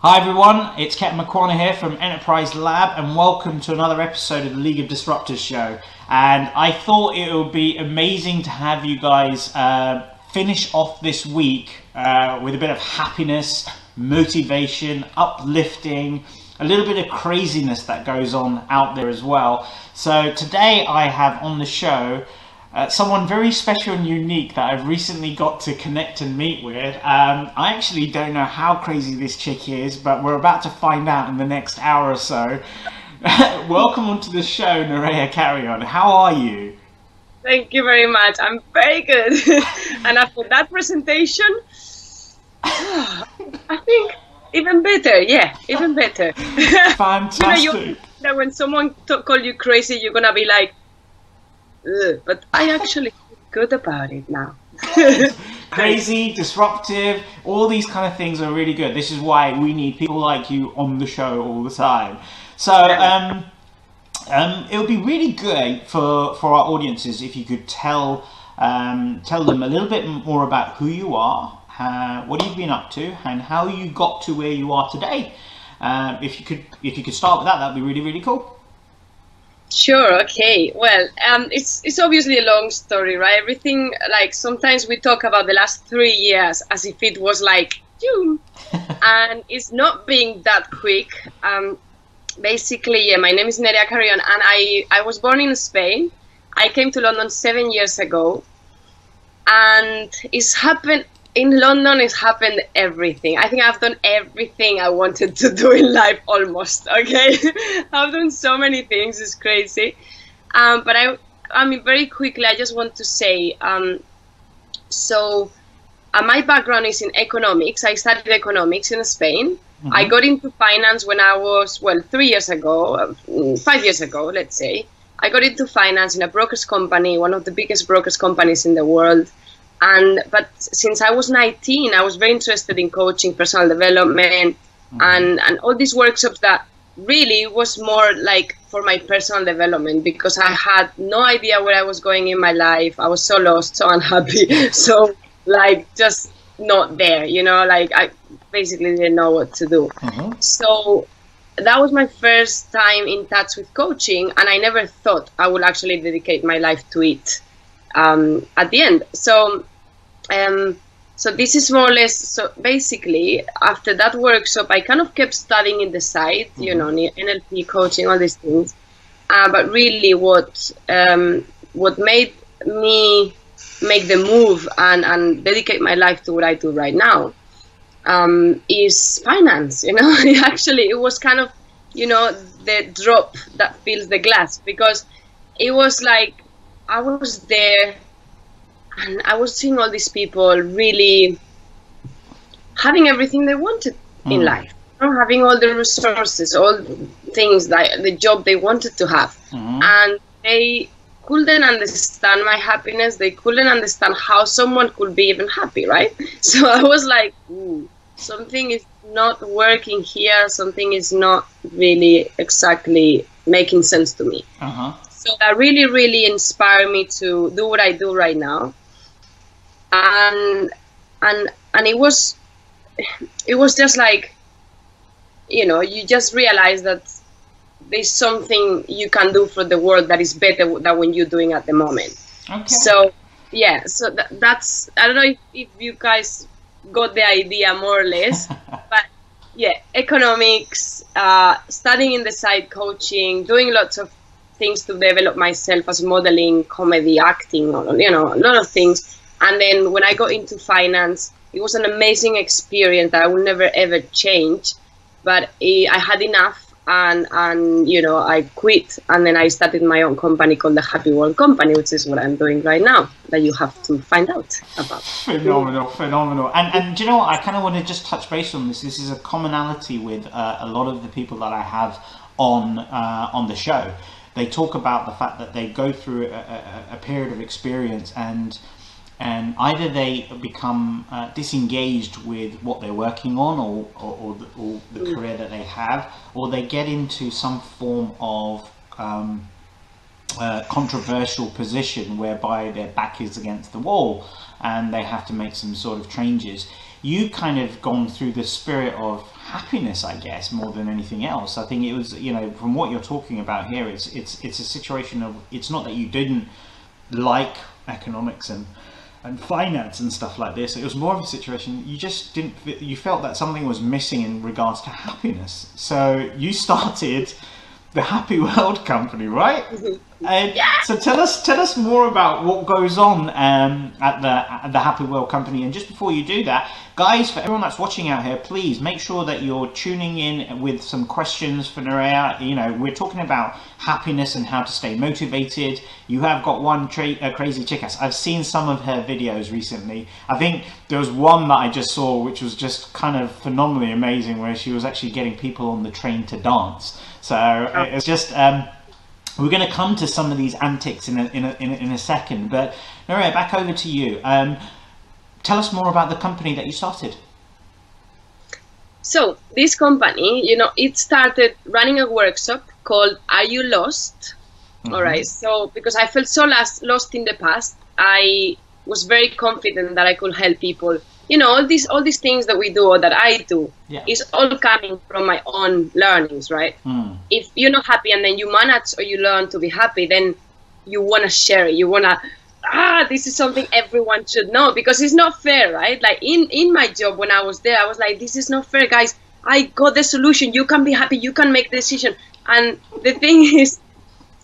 Hi everyone, it's Ketan Makwana here from Enterprise Lab and welcome to another episode of the League of Disruptors Show. And I thought it would be amazing to have you guys finish off this week with a bit of happiness, motivation, uplifting, a little bit of craziness that goes on out there as well. So today I have on the show someone very special and unique that I've recently got to connect and meet with. I actually don't know how crazy this chick is, but we're about to find out in the next hour or so. Welcome onto the show, Nerea Carryon. How are you? Thank you very much. I'm very good. And after that presentation, I think even better. Yeah, even better. Fantastic. You know, that when someone call you crazy, you're gonna be like, ugh, but I actually feel good about it now. Crazy, disruptive, all these kind of things are really good. This is why we need people like you on the show all the time. So it would be really good for our audiences if you could tell them a little bit more about who you are, what you've been up to, and how you got to where you are today. If you could start with that, that'd be really, really cool. Sure. Okay. Well, it's obviously a long story, right? Everything, like, sometimes we talk about the last 3 years as if it was like June, and it's not being that quick. Basically, my name is Nerea Carryon, and I was born in Spain. I came to London 7 years ago, and it's happened. In London, it's happened everything. I think I've done everything I wanted to do in life almost, okay? I've done so many things, it's crazy. But I mean, very quickly, I just want to say, my background is in economics. I studied economics in Spain. Mm-hmm. I got into finance when I was, 3 years ago, 5 years ago, let's say. I got into finance in a broker's company, one of the biggest broker's companies in the world. But since I was 19, I was very interested in coaching, personal development, and all these workshops that really was more like for my personal development, because I had no idea where I was going in my life. I was so lost, so unhappy, so like just not there, you know, like I basically didn't know what to do. So that was my first time in touch with coaching, and I never thought I would actually dedicate my life to it. At the end. So this is more or less, so basically after that workshop, I kind of kept studying in the side, you know, NLP coaching, all these things. But really what made me make the move and dedicate my life to what I do right now, is finance, you know. It was kind of, you know, the drop that fills the glass, because it was like, I was there and I was seeing all these people really having everything they wanted in life, you know, having all the resources, all the things, like the job they wanted to have. And they couldn't understand my happiness. They couldn't understand how someone could be even happy, right? So I was like, ooh, something is not working here. Something is not really exactly making sense to me. So that really, really inspired me to do what I do right now, and it was just like, you know, you just realize that there's something you can do for the world that is better than what you're doing at the moment. Okay. So yeah, so that's, I don't know if you guys got the idea more or less, but yeah, economics, studying in the side, coaching, doing lots of things to develop myself as modeling, comedy, acting, you know, a lot of things. And then when I got into finance, it was an amazing experience that I will never ever change. But I had enough, and you know, I quit, and then I started my own company called the Happy World Company, which is what I'm doing right now, that you have to find out about. Phenomenal. And do you know what? I kind of want to just touch base on this. This is a commonality with a lot of the people that I have on the show. They talk about the fact that they go through a period of experience, and either they become disengaged with what they're working on, or the career that they have, or they get into some form of controversial position whereby their back is against the wall and they have to make some sort of changes. you kind of gone through the spirit of happiness, I guess, more than anything else. I think it was, from what you're talking about here, it's a situation of, it's not that you didn't like economics and finance and stuff like this. It was more of a situation, you just didn't, you felt that something was missing in regards to happiness. So you started the Happy World Company, right? And so tell us more about what goes on at the Happy World Company. And just before you do that, guys, for everyone that's watching out here, please make sure that you're tuning in with some questions for Nerea. We're talking about happiness and how to stay motivated. You have got one crazy chick-ass. I've seen some of her videos recently. I think there was one that I just saw which was just kind of phenomenally amazing, where she was actually getting people on the train to dance. So it's just we're going to come to some of these antics in a second, but Nerea, back over to you. Tell us more about the company that you started. So this company, it started running a workshop called Are You Lost? All right. So because I felt so lost in the past, I was very confident that I could help people. All these things that we do or that I do is all coming from my own learnings, right? If you're not happy and then you manage or you learn to be happy, then you want to share it. You want to, this is something everyone should know, because it's not fair, right? Like in my job when I was there, I was like, this is not fair, guys. I got the solution. You can be happy. You can make the decision. And the thing is,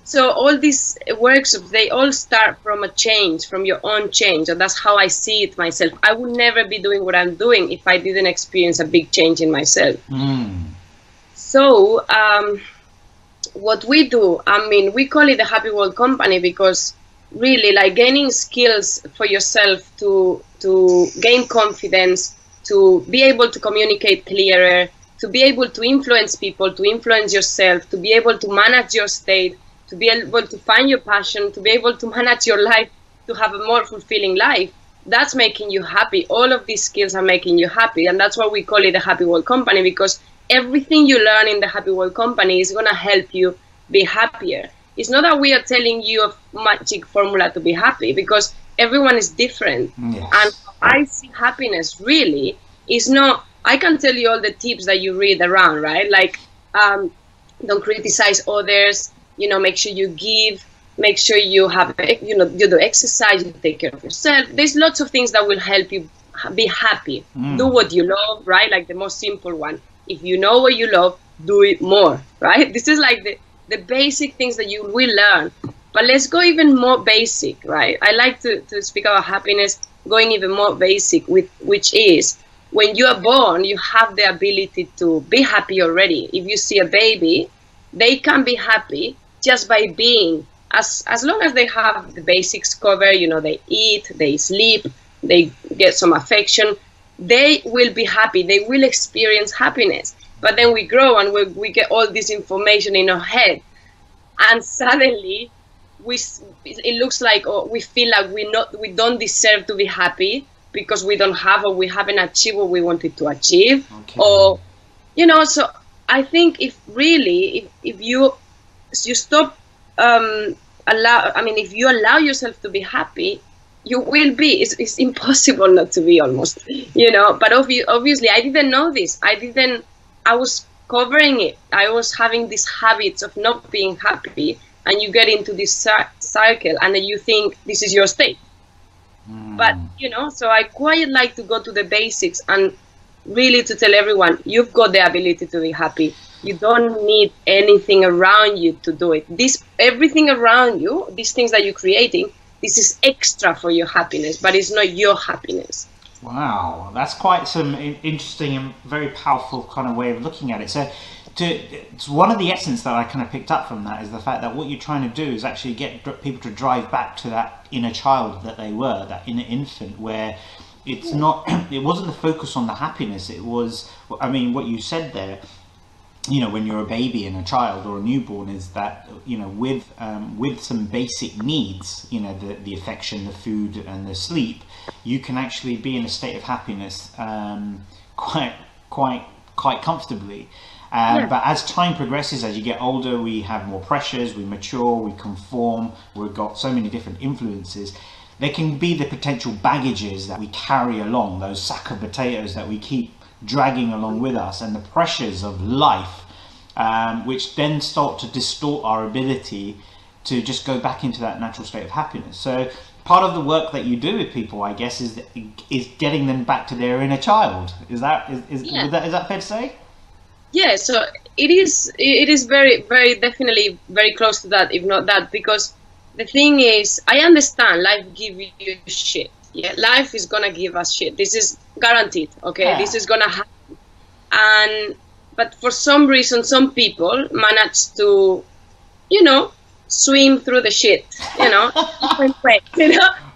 so all these workshops, they all start from a change, from your own change. And that's how I see it myself. I would never be doing what I'm doing if I didn't experience a big change in myself. So what we do, we call it the Happy World Company, because really, like, gaining skills for yourself to gain confidence, to be able to communicate clearer, to be able to influence people, to influence yourself, to be able to manage your state, to be able to find your passion, to be able to manage your life, to have a more fulfilling life. That's making you happy. All of these skills are making you happy. And that's why we call it the Happy World Company, because everything you learn in the Happy World Company is going to help you be happier. It's not that we are telling you a magic formula to be happy, because everyone is different. Yes. And I see happiness really is not, I can tell you all the tips that you read around, right? Like, don't criticize others, make sure you give, make sure you have, you do exercise, you take care of yourself. There's lots of things that will help you be happy. Do what you love, right? Like the most simple one. If you know what you love, do it more, right? This is like the basic things that you will learn. But let's go even more basic, right? I like to speak about happiness going even more basic, which is when you are born, you have the ability to be happy already. If you see a baby, they can be happy just by being, as long as they have the basics covered, they eat, they sleep, they get some affection, they will be happy, they will experience happiness. But then we grow and we get all this information in our head, and suddenly it looks like, or we feel like we don't deserve to be happy because we don't have, or we haven't achieved what we wanted to achieve. Okay. Or so I think if you stop if you allow yourself to be happy, you will be. It's impossible not to be, almost, but obviously I didn't know this. I was covering it. I was having these habits of not being happy, and you get into this cycle, and then you think this is your state. But so I quite like to go to the basics and really to tell everyone, you've got the ability to be happy. You don't need anything around you to do it. Everything around you, these things that you're creating, this is extra for your happiness, but it's not your happiness. Wow, that's quite some interesting and very powerful kind of way of looking at it. So it's one of the essence that I kind of picked up from that is the fact that what you're trying to do is actually get people to drive back to that inner child that they were, that inner infant, where it wasn't the focus on the happiness. It was, what you said there, when you're a baby and a child or a newborn, is that, with some basic needs, the affection, the food and the sleep, you can actually be in a state of happiness quite comfortably. But as time progresses, as you get older, we have more pressures, we mature, we conform, we've got so many different influences. there can be the potential baggages that we carry along, those sack of potatoes that we keep dragging along with us, and the pressures of life, which then start to distort our ability to just go back into that natural state of happiness. So part of the work that you do with people, I guess, is getting them back to their inner child. Is that fair to say? Yeah, so it is very, very definitely very close to that, if not that, because the thing is, I understand life give you shit. Yeah, life is gonna give us shit. This is guaranteed. Okay, yeah. This is gonna happen. But for some reason, some people manage to, swim through the shit. Different way.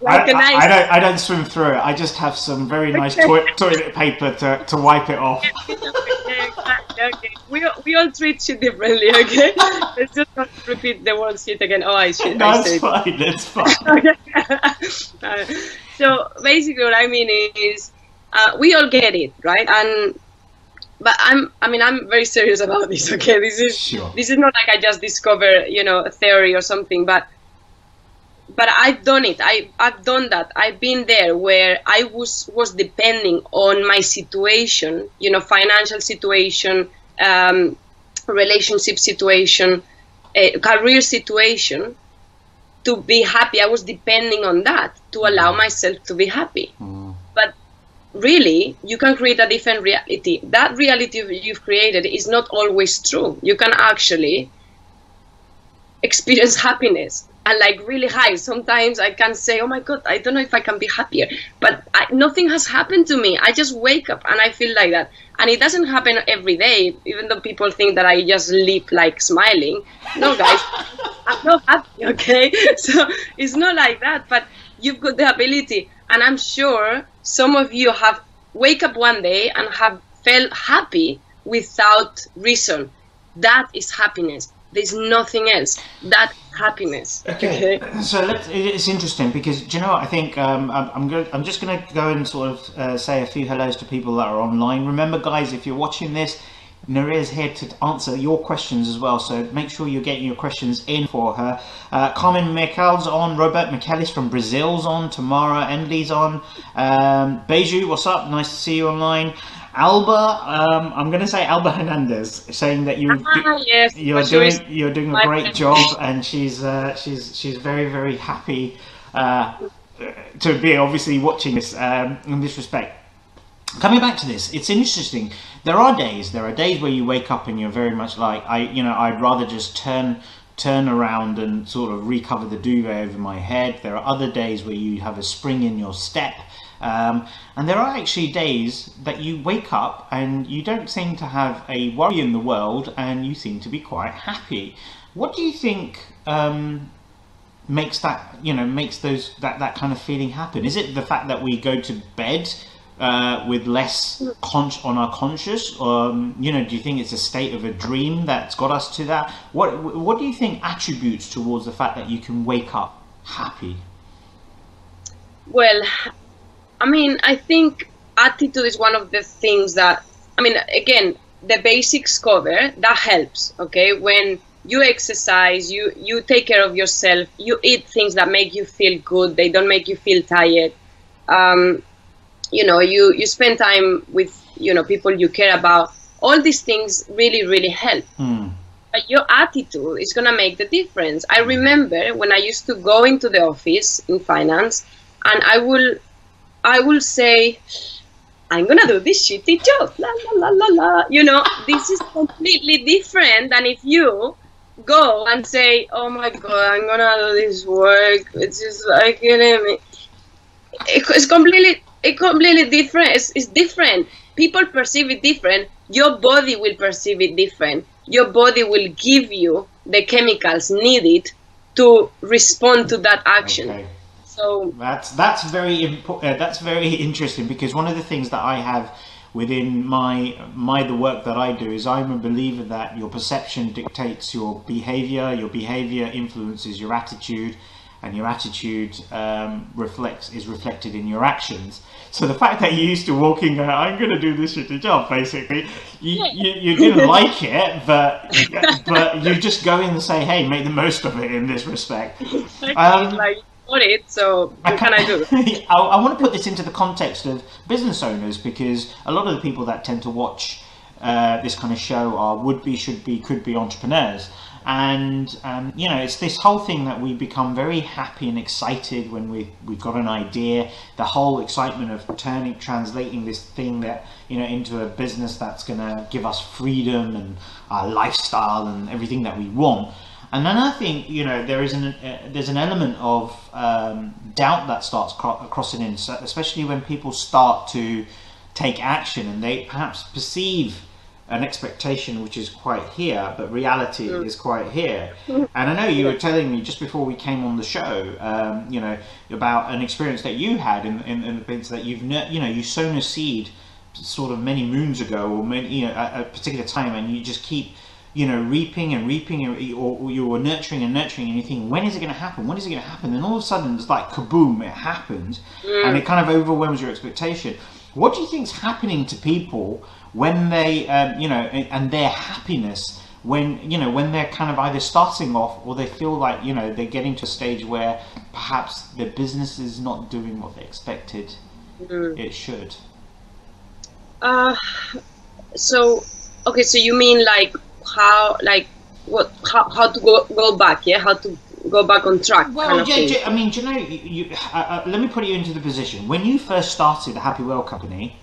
I don't swim through it. I just have some very nice toilet paper to wipe it off. Okay. We all treat shit differently, okay? Let's just not repeat the word shit again. Oh, I shit. No, it's fine. So basically what I mean is we all get it, right? But I'm very serious about this, okay? This is not like I just discovered, a theory or something, but I've done it. I've done that. I've been there where I was depending on my situation, financial situation, relationship situation, career situation, to be happy. I was depending on that to allow myself to be happy. But really, you can create a different reality. That reality you've created is not always true. You can actually experience happiness. And like really high. Sometimes I can say, oh my God, I don't know if I can be happier. But nothing has happened to me. I just wake up and I feel like that. And it doesn't happen every day, even though people think that I just live like smiling. No, guys, I'm not happy, okay? So it's not like that, but you've got the ability. And I'm sure some of you have wake up one day and have felt happy without reason. That is happiness. There's nothing else. That happiness. Okay. So it's interesting because do you know what I think? I'm just going to go and sort of say a few hellos to people that are online. Remember, guys, if you're watching this, Nerea's here to answer your questions as well. So make sure you're getting your questions in for her. Carmen Mercal's on. Robert Michaelis from Brazil's on. Tamara Endley's on. Beju, what's up? Nice to see you online. Alba, I'm going to say Alba Hernandez, saying that you're doing a great job, and she's very, very happy to be obviously watching this in this respect. Coming back to this, it's interesting. There are days where you wake up and you're very much like I'd rather just turn around and sort of recover the duvet over my head. There are other days where you have a spring in your step. And there are actually days that you wake up and you don't seem to have a worry in the world and you seem to be quite happy. What do you think makes that, makes that kind of feeling happen? Is it the fact that we go to bed with less on our conscious, or do you think it's a state of a dream that's got us to that? What do you think attributes towards the fact that you can wake up happy? Well, I think attitude is one of the things that, again, the basics cover, that helps, okay? When you exercise, you take care of yourself, you eat things that make you feel good, they don't make you feel tired. You spend time with, people you care about. All these things really, really help. But your attitude is going to make the difference. I remember when I used to go into the office in finance, and I will say, I'm going to do this shitty job, la, la, la, la, la. This is completely different than if you go and say, oh my God, I'm going to do this work. It's just like, it's completely different. It's different. People perceive it different. Your body will perceive it different. Your body will give you the chemicals needed to respond to that action. Okay. So that's very important. That's very interesting, because one of the things that I have within the work that I do is I'm a believer that your perception dictates your behavior. Your behavior influences your attitude, and your attitude is reflected in your actions. So the fact that you used to walk in going, I'm going to do this shitty job, basically, you didn't like it, but you just go in and say, hey, make the most of it in this respect. afford it, so what can I do? I want to put this into the context of business owners, because a lot of the people that tend to watch this kind of show are would-be, should-be, could-be entrepreneurs. And, it's this whole thing that we become very happy and excited when we've got an idea, the whole excitement of translating this thing that, into a business that's going to give us freedom and our lifestyle and everything that we want. And then I think, there's an element of doubt that starts crossing in, especially when people start to take action and they perhaps perceive an expectation which is quite here, but reality is quite here. And I know you were telling me just before we came on the show, about an experience that you had in the sense that you sown a seed sort of many moons ago, or at a particular time, and you just keep reaping and reaping, or you were nurturing and nurturing, and you think, when is it going to happen? When is it going to happen? And all of a sudden, it's like kaboom! It happened, and it kind of overwhelms your expectation. What do you think is happening to people when they, and their happiness when they're kind of either starting off, or they feel like they're getting to a stage where perhaps their business is not doing what they expected it should? So you mean how to go back, how to go back on track? Well, I mean, let me put you into the position when you first started the Happy Well company.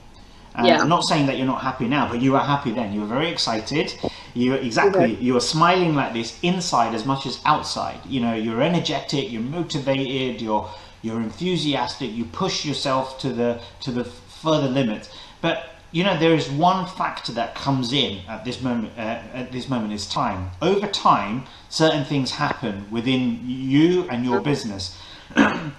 I'm not saying that you're not happy now, but you were happy then. You were very excited. You were smiling like this inside as much as outside. You're energetic, you're motivated, you're enthusiastic. You push yourself to the further limits. But there is one factor that comes in at this moment. Is time. Over time, certain things happen within you and your business.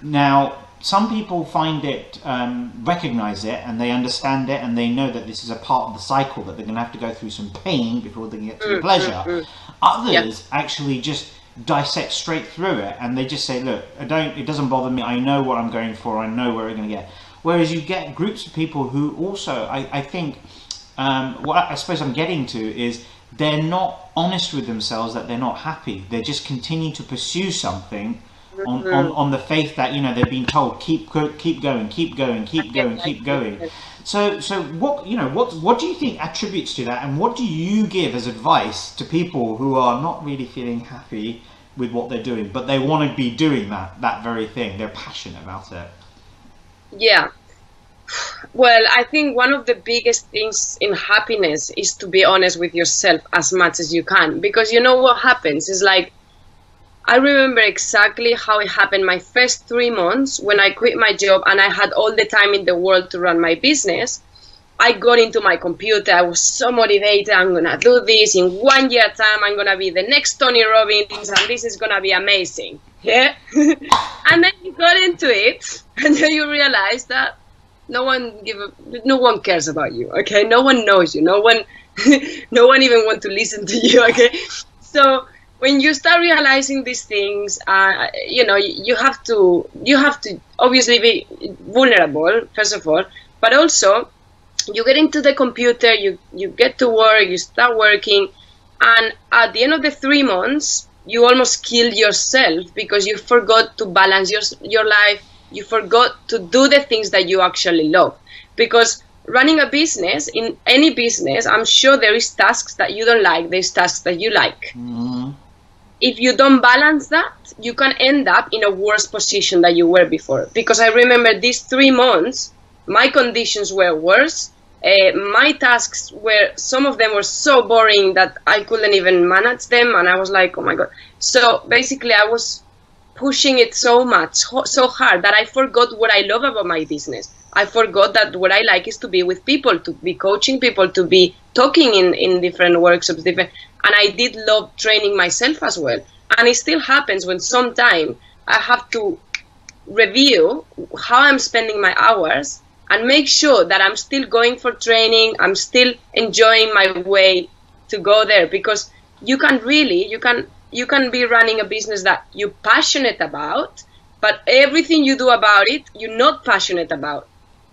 Now, some people find it, recognize it, and they understand it, and they know that this is a part of the cycle, that they're going to have to go through some pain before they can get to the pleasure. Others actually just dissect straight through it, and they just say, look, it doesn't bother me. I know what I'm going for. I know where we're going to get. Whereas you get groups of people who also, I think, what I suppose I'm getting to is they're not honest with themselves that they're not happy. They just continue to pursue something on the faith that they've been told keep going. So what do you think attributes to that, and what do you give as advice to people who are not really feeling happy with what they're doing, but they want to be doing that very thing? They're passionate about it. Yeah. Well, I think one of the biggest things in happiness is to be honest with yourself as much as you can, because what happens is I remember exactly how it happened my first 3 months when I quit my job and I had all the time in the world to run my business. I got into my computer. I was so motivated. I'm going to do this in 1 year time. I'm going to be the next Tony Robbins, and this is going to be amazing. Yeah. And then you got into it, and then you realize that no one cares about you. Okay. No one knows you. No one even wants to listen to you. Okay. So when you start realizing these things, you have to obviously be vulnerable, first of all, but also you get into the computer, you get to work, you start working, and at the end of the 3 months, you almost killed yourself because you forgot to balance your life. You forgot to do the things that you actually love. Because running a business, in any business, I'm sure there is tasks that you don't like, there's tasks that you like. Mm-hmm. If you don't balance that, you can end up in a worse position than you were before. Because I remember these 3 months, my conditions were worse. My tasks some of them were so boring that I couldn't even manage them. And I was like, oh my God. So basically I was pushing it so much, so hard, that I forgot what I love about my business. I forgot that what I like is to be with people, to be coaching people, to be talking in different workshops, and I did love training myself as well. And it still happens when sometime I have to review how I'm spending my hours and make sure that I'm still going for training, I'm still enjoying my way to go there, because you can be running a business that you're passionate about, but everything you do about it, you're not passionate about.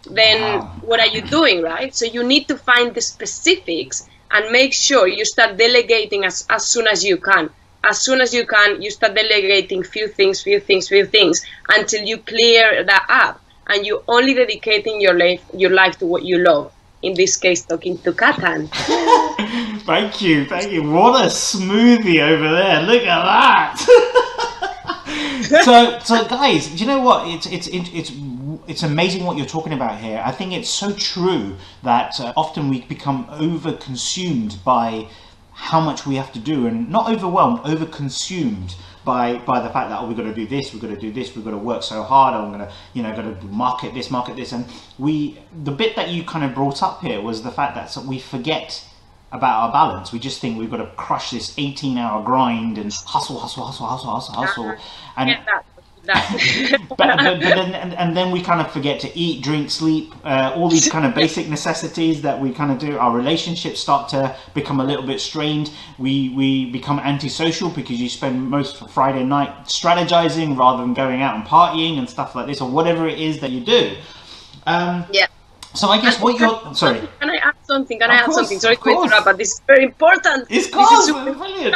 Then what are you doing, right? So you need to find the specifics and make sure you start delegating as soon as you can. as soon as you can, you start delegating few things, until you clear that up, and you only dedicating your life to what you love. In this case, talking to Ketan. Thank you. What a smoothie over there! Look at that. So guys, do you know what? It's amazing what you're talking about here. I think it's so true that often we become over-consumed by how much we have to do, and not overwhelmed, over-consumed by the fact that we've got to do this, we've got to work so hard, I'm going to got to market this, and the bit that you kind of brought up here was the fact that we forget about our balance. We just think we've got to crush this 18-hour grind and hustle, and but then we kind of forget to eat, drink, sleep, all these kind of basic necessities that we kind of do. Our relationships start to become a little bit strained. We become antisocial because you spend most of Friday night strategizing rather than going out and partying and stuff like this, or whatever it is that you do. So I guess what you're... Sorry. Can I add something? Sorry to interrupt, but this is very important. This is brilliant.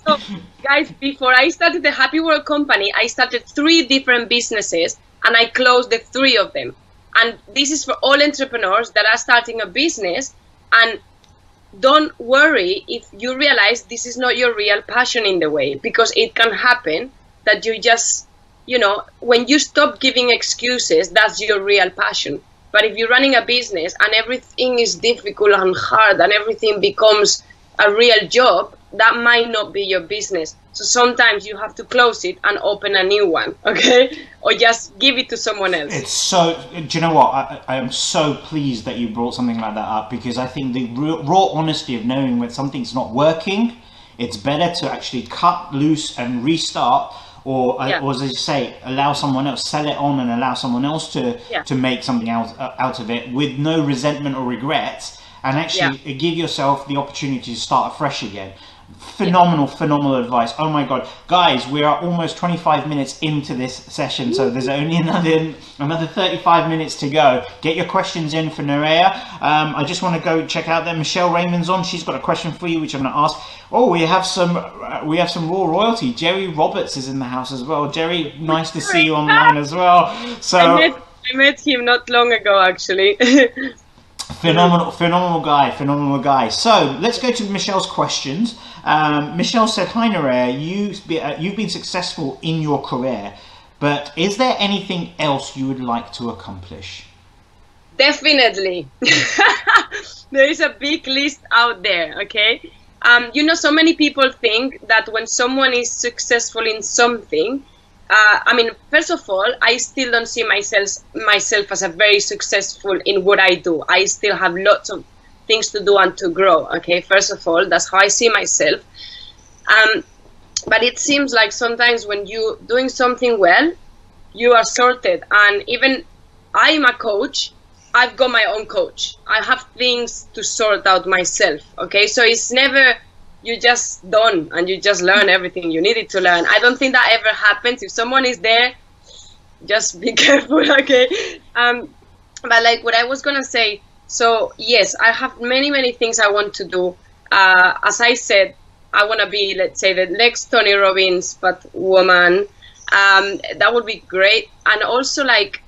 So, guys, before I started the Happy World company, I started 3 different businesses, and I closed the 3 of them. And this is for all entrepreneurs that are starting a business. And don't worry if you realize this is not your real passion in the way, because it can happen that you just, when you stop giving excuses, that's your real passion. But if you're running a business and everything is difficult and hard and everything becomes a real job, that might not be your business. So sometimes you have to close it and open a new one, okay? Or just give it to someone else. It's so, do you know what? I am so pleased that you brought something like that up, because I think the raw honesty of knowing when something's not working, it's better to actually cut loose and restart. Or as you say, allow someone else, sell it on and allow someone else to make something out of it with no resentment or regrets, and actually give yourself the opportunity to start afresh again. Phenomenal advice. Oh my God, guys, we are almost 25 minutes into this session, so there's only another 35 minutes to go. Get your questions in for Nerea. I just want to go check out that Michelle Raymond's on. She's got a question for you, which I'm going to ask. Oh, we have some raw royalty. Jerry Roberts is in the house as well. Jerry, nice to see you online as well. So I met him not long ago, actually. Phenomenal guy. So let's go to Michelle's questions. Michelle said, "Hi Nerea, you've been successful in your career, but is there anything else you would like to accomplish?" Definitely. There is a big list out there, okay? So many people think that when someone is successful in something, first of all, I still don't see myself as a very successful in what I do. I still have lots of things to do and to grow, okay? First of all, that's how I see myself. But it seems like sometimes when you're doing something well, you are sorted. And even I'm a coach, I've got my own coach. I have things to sort out myself, okay? So it's never... you're just done and you just learn everything you needed to learn. I don't think that ever happens. If someone is there, just be careful, okay? But like what I was gonna say, so yes, I have many things I want to do. As I said, I want to be, let's say, the next Tony Robbins, but woman. That would be great. And also like,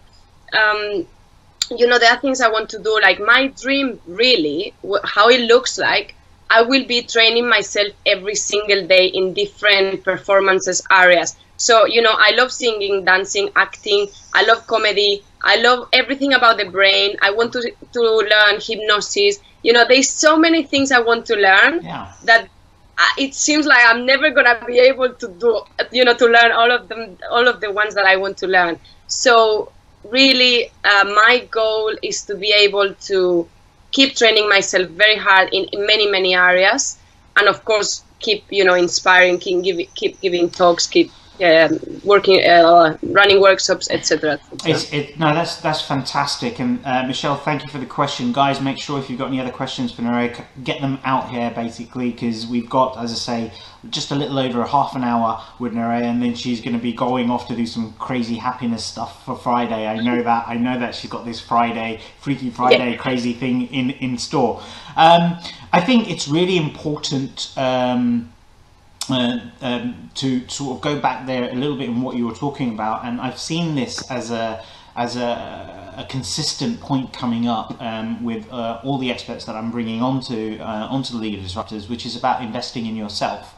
there are things I want to do. Like my dream, really, how it looks like, I will be training myself every single day in different performances areas. So, I love singing, dancing, acting. I love comedy. I love everything about the brain. I want to learn hypnosis. There's so many things I want to learn that it seems like I'm never going to be able to do, to learn all of the ones that I want to learn. So really, my goal is to be able to keep training myself very hard in many areas, and of course keep inspiring, keep giving talks, keep working, running workshops, etc. That's fantastic. And Michelle, thank you for the question. Guys, make sure if you've got any other questions for Nerea, get them out here basically, because we've got, as I say, just a little over a half an hour with Nerea, and then she's going to be going off to do some crazy happiness stuff for Friday. I know that she's got this Freaky Friday crazy thing in store. I think it's really important to sort of go back there a little bit in what you were talking about, and I've seen this as a consistent point coming up with all the experts that I'm bringing onto the League of Disruptors, which is about investing in yourself.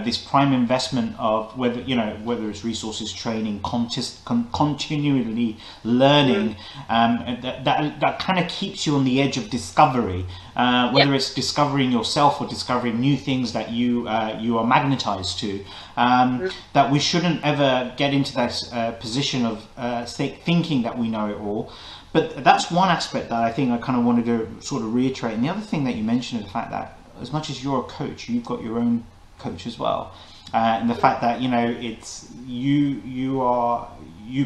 This prime investment of whether it's resources, training, continually learning, that kind of keeps you on the edge of discovery, whether it's discovering yourself or discovering new things that you are magnetized to. That we shouldn't ever get into that position of thinking that we know it all. But that's one aspect that I think I kind of wanted to sort of reiterate. And the other thing that you mentioned is the fact that as much as you're a coach, you've got your own coach as well, and the fact that it's you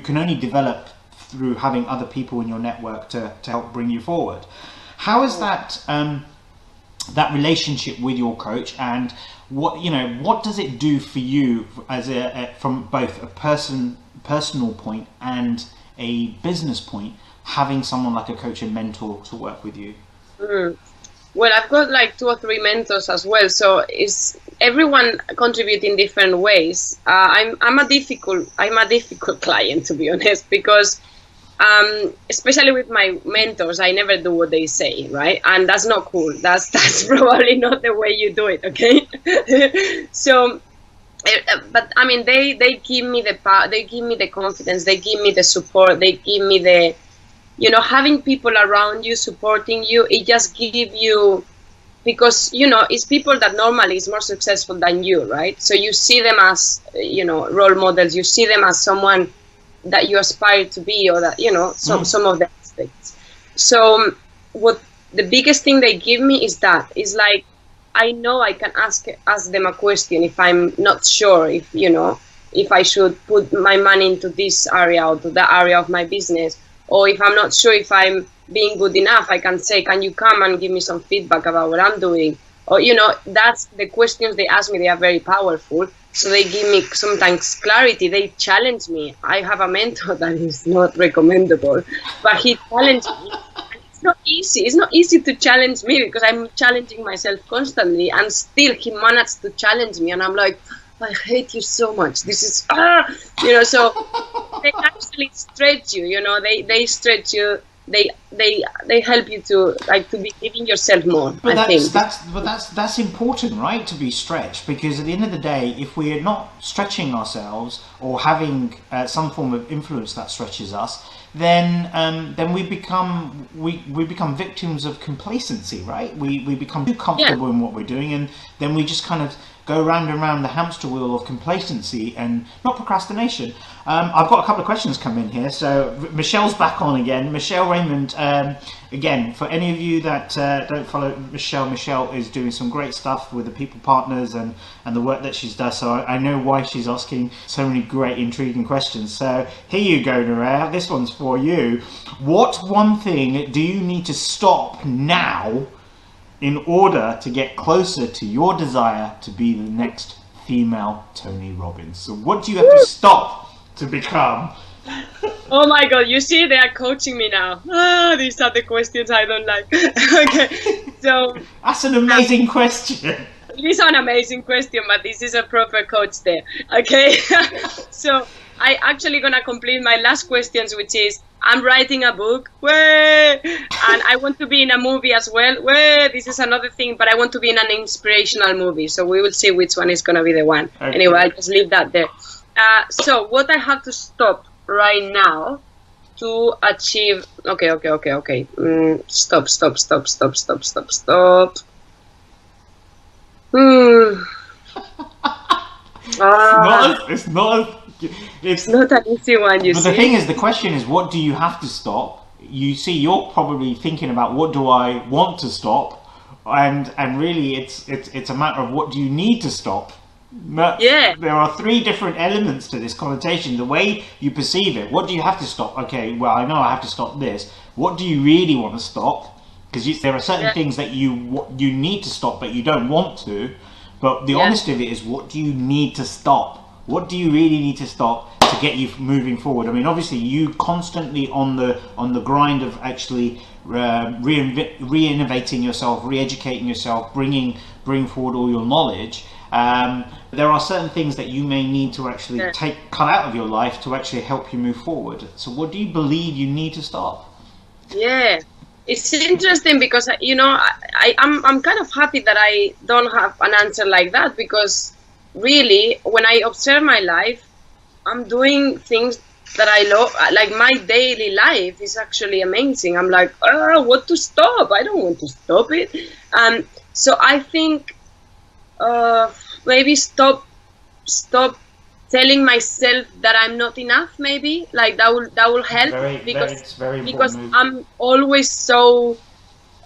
can only develop through having other people in your network to help bring you forward. How is that that relationship with your coach, and what does it do for you as from both a personal point and a business point, having someone like a coach and mentor to work with you? Well, I've got like 2 or 3 mentors as well, so it's everyone contributing different ways. I'm a difficult client, to be honest, because especially with my mentors, I never do what they say, right? And that's not cool. That's probably not the way you do it, okay? So, but I mean, they give me the power, they give me the confidence, they give me the support, they give me the, having people around you supporting you, it just gives you, because, it's people that normally is more successful than you, right? So you see them as, role models, you see them as someone that you aspire to be, or that, some of the aspects. So what the biggest thing they give me is like, I know I can ask them a question if I'm not sure if I should put my money into this area or to that area of my business. Or if I'm not sure if I'm being good enough, I can say, can you come and give me some feedback about what I'm doing? Or, that's the questions they ask me. They are very powerful. So they give me sometimes clarity. They challenge me. I have a mentor that is not recommendable, but he challenged me. It's not easy. It's not easy to challenge me because I'm challenging myself constantly, and still he managed to challenge me. And I'm like, I hate you so much. This is, so they actually stretch you, they stretch you. They help you to believe in yourself more. But I think that's important, right? To be stretched, because at the end of the day, if we are not stretching ourselves or having some form of influence that stretches us, then we become victims of complacency, right? We become too comfortable in what we're doing, and then we just kind of go round and round the hamster wheel of complacency and not procrastination. I've got a couple of questions come in here. So Michelle's back on again. Michelle Raymond, again, for any of you that don't follow Michelle is doing some great stuff with the people partners and the work that she's done. So I know why she's asking so many great, intriguing questions. So here you go, Nerea. This one's for you. What one thing do you need to stop now in order to get closer to your desire to be the next female Tony Robbins? So what do you have to stop to become? Oh my God, you see, they are coaching me now. These are the questions I don't like. Okay, so that's an amazing question. It is an amazing question, but this is a proper coach there. Okay, so I actually gonna complete my last questions, which is, I'm writing a book, way, and I want to be in a movie as well. Way, this is another thing, but I want to be in an inspirational movie. So we will see which one is going to be the one. Okay. Anyway, I'll just leave that there. So what I have to stop right now to achieve... Okay. Stop. It's not an easy one, but the thing is, the question is, what do you have to stop? You see, you're probably thinking about what do I want to stop, and really it's a matter of what do you need to stop. Yeah. There are 3 different elements to this connotation. The way you perceive it. What do you have to stop? Okay, well, I know I have to stop this. What do you really want to stop? Because there are certain things that you need to stop, but you don't want to. But the honesty of it is, what do you need to stop? What do you really need to stop to get you moving forward? I mean, obviously, you constantly on the grind of actually re-innovating yourself, re-educating yourself, bring forward all your knowledge. there are certain things that you may need to actually cut out of your life to actually help you move forward. So what do you believe you need to stop? Yeah, it's interesting because, I'm kind of happy that I don't have an answer like that, because really, when I observe my life, I'm doing things that I love. Like, my daily life is actually amazing. I'm like, what to stop? I don't want to stop it. So I think maybe stop telling myself that I'm not enough. Maybe like that will help, because I'm always so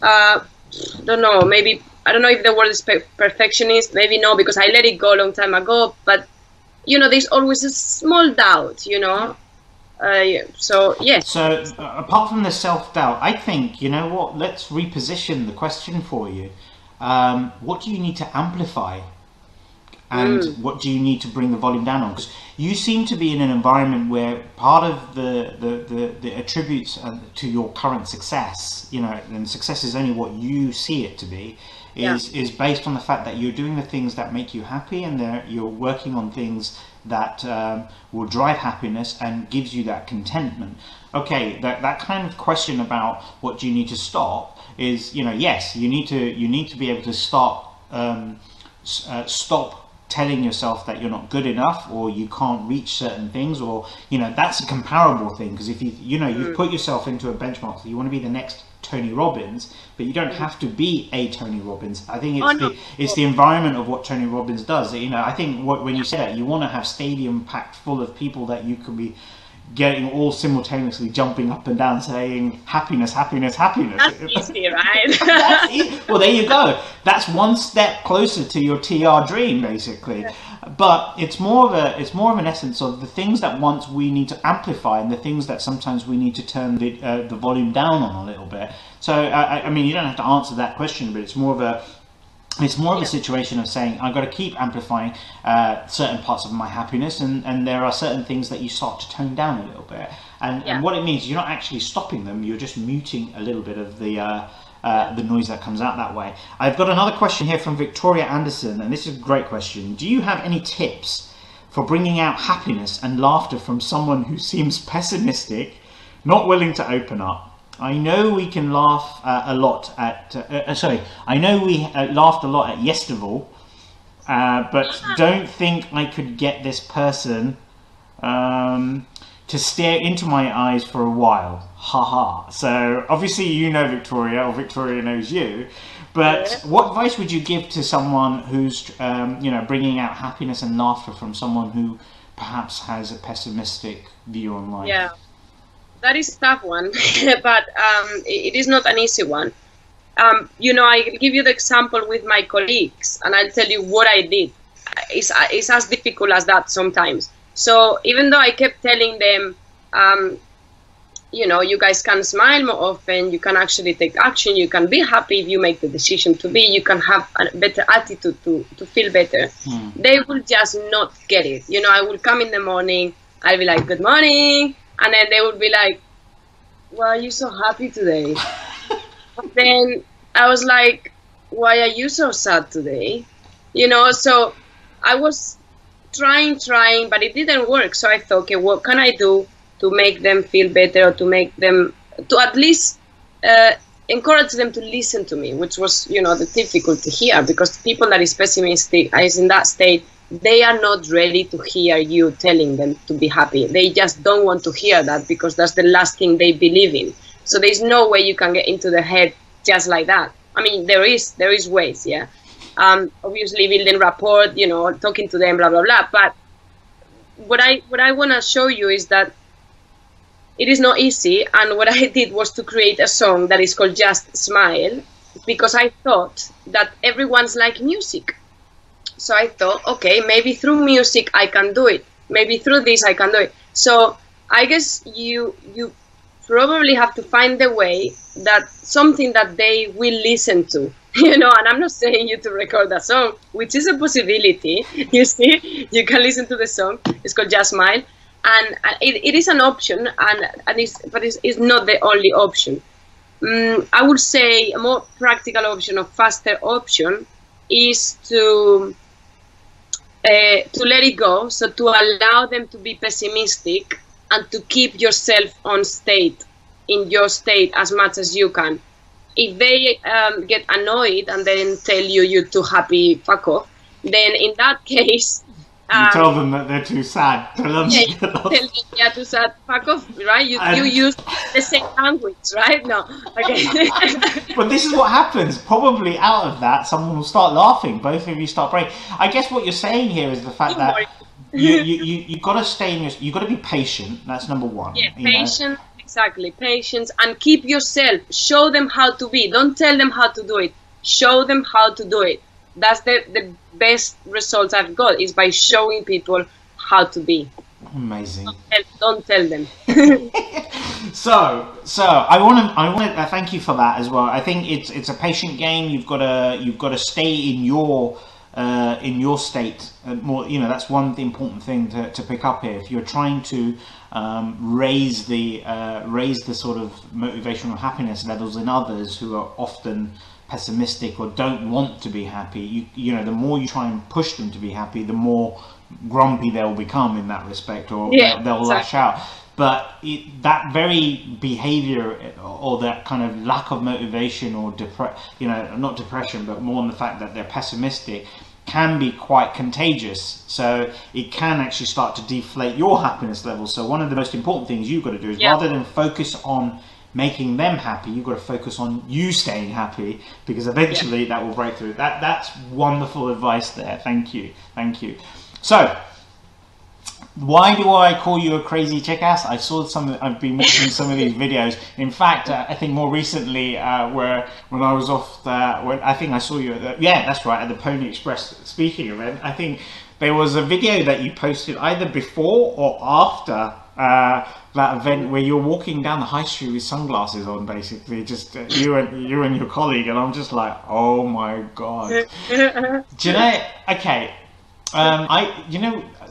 don't know. Maybe I don't know if the word is perfectionist. Maybe no, because I let it go a long time ago. But there's always a small doubt. So yes. So apart from the self-doubt, I think, you know what, let's reposition the question for you. What do you need to amplify, and what do you need to bring the volume down on? Because you seem to be in an environment where part of the attributes to your current success, and success is only what you see it to be, is based on the fact that you're doing the things that make you happy, and you're working on things that will drive happiness and gives you that contentment. Okay, that kind of question about what do you need to stop is, yes, you need to be able to stop telling yourself that you're not good enough, or you can't reach certain things, or that's a comparable thing. Because if you've put yourself into a benchmark, so you want to be the next Tony Robbins, but you don't have to be a Tony Robbins. I think it's the environment of what Tony Robbins does. I think when you say that, you want to have stadium packed full of people that you could be getting all simultaneously jumping up and down saying happiness, happiness, happiness. That's easy, right? Well, there you go. That's one step closer to your TR dream, basically. But it's more of an essence of the things that once we need to amplify, and the things that sometimes we need to turn the volume down on a little bit. So I mean, you don't have to answer that question, but it's more of a situation of saying, I've got to keep amplifying certain parts of my happiness, and there are certain things that you start to tone down a little bit. And what it means, you're not actually stopping them, you're just muting a little bit of the noise that comes out that way. I've got another question here from Victoria Anderson, and this is a great question. Do you have any tips for bringing out happiness and laughter from someone who seems pessimistic, not willing to open up? I know we can laugh a lot at... I know we laughed a lot at Yestival, but don't think I could get this person to stare into my eyes for a while. Haha. So obviously Victoria, or Victoria knows you. But what advice would you give to someone who's bringing out happiness and laughter from someone who perhaps has a pessimistic view on life? Yeah. That is a tough one, but it is not an easy one. I'll give you the example with my colleagues, and I'll tell you what I did. It's as difficult as that sometimes. So even though I kept telling them, you guys can smile more often, you can actually take action, you can be happy if you make the decision to be, you can have a better attitude to feel better. They will just not get it. I will come in the morning, I'll be like, good morning. And then they would be like, why are you so happy today? Then I was like, why are you so sad today? So I was trying, but it didn't work. So I thought, okay, what can I do to make them feel better, or to make them, to at least encourage them to listen to me, which was, the difficult to hear, because people that is pessimistic, is in that state, they are not ready to hear you telling them to be happy. They just don't want to hear that, because that's the last thing they believe in. So there's no way you can get into their head just like that. I mean, there is ways, yeah. Obviously building rapport, talking to them, blah, blah, blah. But what I want to show you is that it is not easy. And what I did was to create a song that is called Just Smile, because I thought that everyone's like music. So I thought, okay, maybe through music I can do it. Maybe through this I can do it. So I guess you probably have to find the way that something that they will listen to, and I'm not saying you to record a song, which is a possibility. You see, you can listen to the song. It's called Just Smile. And it is an option, but it's not the only option. I would say a more practical option, or faster option, is to to let it go, so to allow them to be pessimistic and to keep yourself in your state as much as you can. If they get annoyed and then tell you're too happy, fuck off, then in that case... you tell them that they're too sad. Tell them yeah, too sad, fuck off, right? You use the same language, right? No, okay. But this is what happens. Probably out of that, someone will start laughing. Both of you start breaking. I guess what you're saying here is the fact that you got to stay in you got to be patient. That's number one. Yeah, patient. Exactly, patience, and keep yourself. Show them how to be. Don't tell them how to do it. Show them how to do it. That's the best results I've got, is by showing people how to be. Amazing. Don't tell them. So I want to thank you for that as well. I think it's a patient game. You've got to stay in your state more. That's one important thing to pick up here. If you're trying to raise the sort of motivational happiness levels in others who are often pessimistic or don't want to be happy, the more you try and push them to be happy, the more grumpy they'll become in that respect, or they'll lash out. But that very behavior, or that kind of lack of motivation, or not depression, but more on the fact that they're pessimistic, can be quite contagious. So it can actually start to deflate your happiness levels. So one of the most important things you've got to do is, rather than focus on making them happy, you've got to focus on you staying happy, because eventually that will break through. That's wonderful advice there. Thank you. So why do I call you a crazy chick-ass? I've been watching some of these videos. In fact, I think more recently, when I was off, I think I saw you at that's right, at the Pony Express speaking event. I think there was a video that you posted either before or after that event, where you're walking down the high street with sunglasses on, basically, just you and your colleague, and I'm just like, oh my god. Do you know? Okay.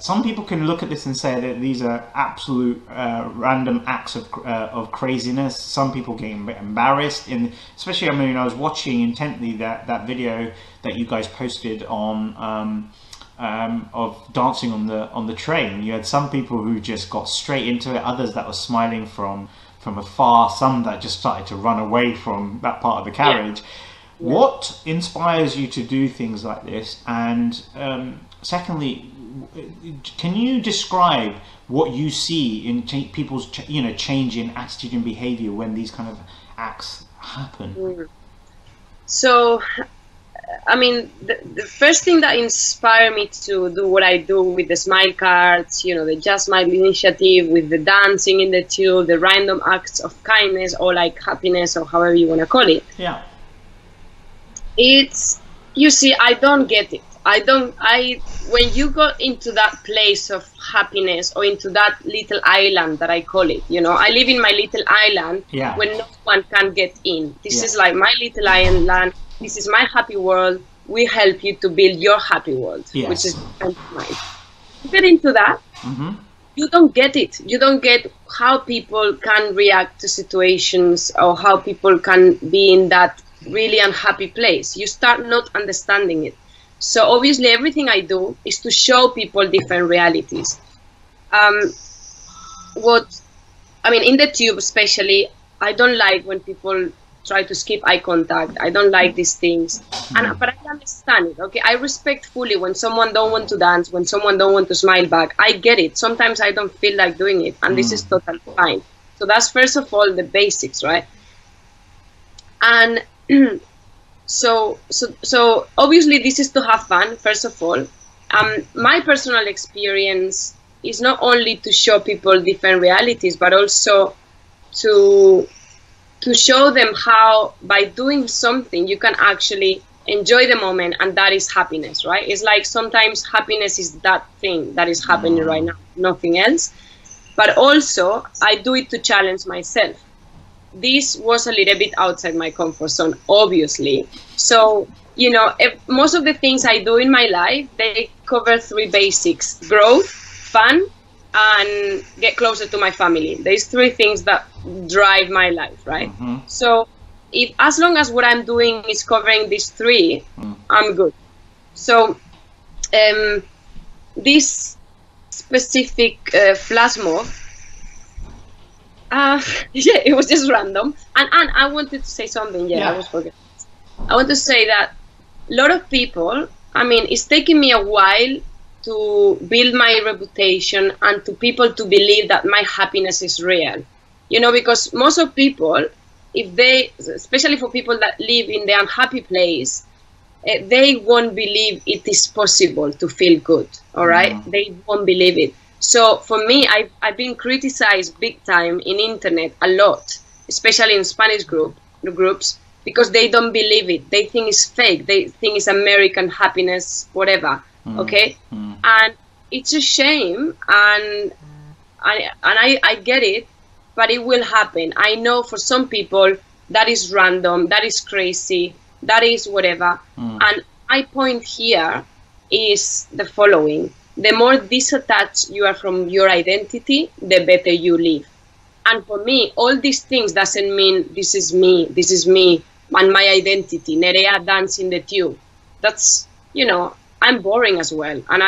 Some people can look at this and say that these are absolute random acts of craziness. Some people get embarrassed, and especially, I was watching intently that video that you guys posted on of dancing on the train. You had some people who just got straight into it, others that were smiling from afar, some that just started to run away from that part of the carriage. Yeah. What inspires you to do things like this? And secondly, can you describe what you see in people's change in attitude and behavior when these kind of acts happen? So, the first thing that inspired me to do what I do with the smile cards, the Just Smile initiative, with the dancing in the tube, the random acts of kindness, or like happiness, or however you want to call it. Yeah. It's, I don't get it. When you got into that place of happiness, or into that little island that I call it, I live in my little island when no one can get in. This is like my little island. This is my happy world. We help you to build your happy world, which is mine. You get into that, you don't get it. You don't get how people can react to situations, or how people can be in that really unhappy place. You start not understanding it. So obviously everything I do is to show people different realities. In the tube especially, I don't like when people try to skip eye contact. I don't like these things. But I understand it, okay? I respect fully when someone don't want to dance, when someone don't want to smile back. I get it. Sometimes I don't feel like doing it, and this is totally fine. So that's first of all the basics, right? And so obviously this is to have fun, first of all. My personal experience is not only to show people different realities, but also to show them how, by doing something, you can actually enjoy the moment, and that is happiness, right? It's like sometimes happiness is that thing that is happening right now, nothing else. But also, I do it to challenge myself. This was a little bit outside my comfort zone, obviously. So, most of the things I do in my life, they cover three basics: growth, fun, and get closer to my family. There's three things that drive my life, right? So as long as what I'm doing is covering these three, I'm good. So this specific flash mob, yeah, it was just random. And I wanted to say something. I was forgetting. I want to say that a lot of people, I mean, it's taking me a while to build my reputation and to people to believe that my happiness is real. You know, because most of people, if they, especially for people that live in the unhappy place, they won't believe it is possible to feel good, all right? Mm. They won't believe it. So for me, I've been criticized big time in internet a lot, especially in Spanish groups, because they don't believe it. They think it's fake. They think it's American happiness, whatever, okay? Mm. And it's a shame, and I get it, but it will happen. I know for some people that is random, that is crazy, that is whatever. And my point here is the following. The more disattached you are from your identity, the better you live. And for me, all these things doesn't mean this is me, and my identity, Nerea dance in the tube. That's, you know, I'm boring as well. And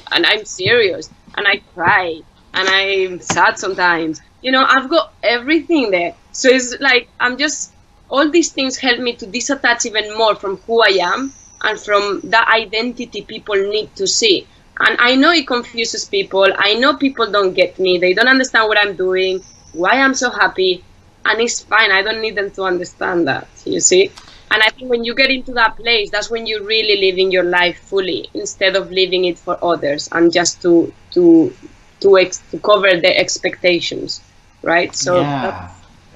I'm serious, and I cry, and I'm sad sometimes. You know, I've got everything there. So it's like, all these things help me to disattach even more from who I am and from the identity people need to see. And I know it confuses people. I know people don't get me. They don't understand what I'm doing, why I'm so happy. And it's fine. I don't need them to understand that, you see? And I think when you get into that place, that's when you're really living your life fully instead of living it for others and just to cover their expectations, right? So yeah.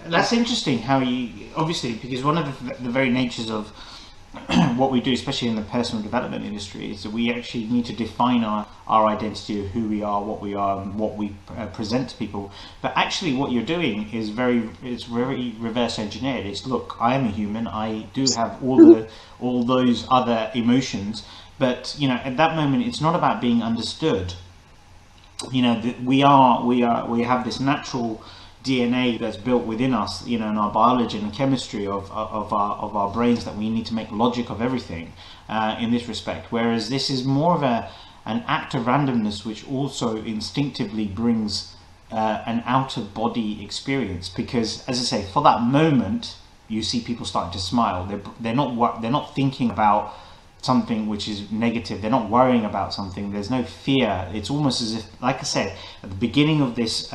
That's interesting how you, obviously, because one of the very natures of what we do, especially in the personal development industry, is that we actually need to define our identity of who we are, what we are, and what we present to people. But actually what you're doing is very reverse engineered. It's, look, I am a human, I do have all those other emotions, but, you know, at that moment, it's not about being understood. You know, we have this natural DNA that's built within us, you know, in our biology and chemistry of our brains, that we need to make logic of everything in this respect. Whereas this is more of an act of randomness, which also instinctively brings an out of body experience. Because, as I say, for that moment, you see people starting to smile. They're not thinking about something which is negative. They're not worrying about something. There's no fear. It's almost as if, like I said at the beginning of this